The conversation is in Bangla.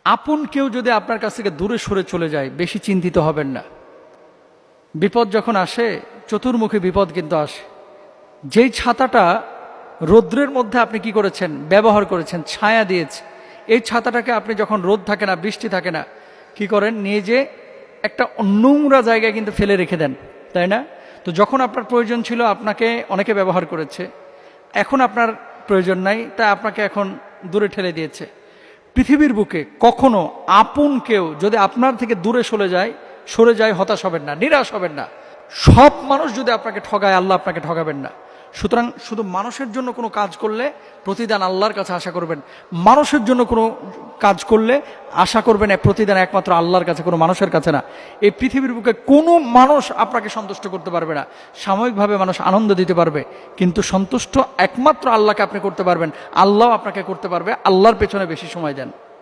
আপন কেউ যদি আপনার কাছ থেকে দূরে সরে চলে যায়, বেশি চিন্তিত হবেন না। বিপদ যখন আসে, চতুর্মুখী বিপদ কিন্তু আসে। যেই ছাতাটা রৌদ্রের মধ্যে আপনি কি করেছেন, ব্যবহার করেছেন, ছায়া দিয়েছে, এই ছাতাটাকে আপনি যখন রোদ থাকে না, বৃষ্টি থাকে না, কি করেন, নিয়ে যে একটা নোংরা জায়গায় কিন্তু ফেলে রেখে দেন, তাই না? তো যখন আপনার প্রয়োজন ছিল আপনাকে অনেকে ব্যবহার করেছে, এখন আপনার প্রয়োজন নাই, তাই আপনাকে এখন দূরে ঠেলে দিয়েছে। পৃথিবীর বুকে কখনো আপন কেউ যদি আপনার থেকে দূরে সরে যায়, হতাশ হবেন না, নিরাশ হবেন না। সব মানুষ যদি আপনাকে ঠগায়, আল্লাহ আপনাকে ঠগাবেন না। সুতরাং শুধু মানুষের জন্য কোনো কাজ করলে প্রতিদান আল্লাহর কাছে আশা করবেন। মানুষের জন্য কোনো কাজ করলে আশা করবেন প্রতিদান একমাত্র আল্লাহর কাছে, কোনো মানুষের কাছে না। এই পৃথিবীর বুকে কোনো মানুষ আপনাকে সন্তুষ্ট করতে পারবে না। সাময়িকভাবে মানুষ আনন্দ দিতে পারবে, কিন্তু সন্তুষ্ট একমাত্র আল্লাহকে আপনি করতে পারবেন, আল্লাহ আপনাকে করতে পারবে। আল্লাহর পেছনে বেশি সময় দেন।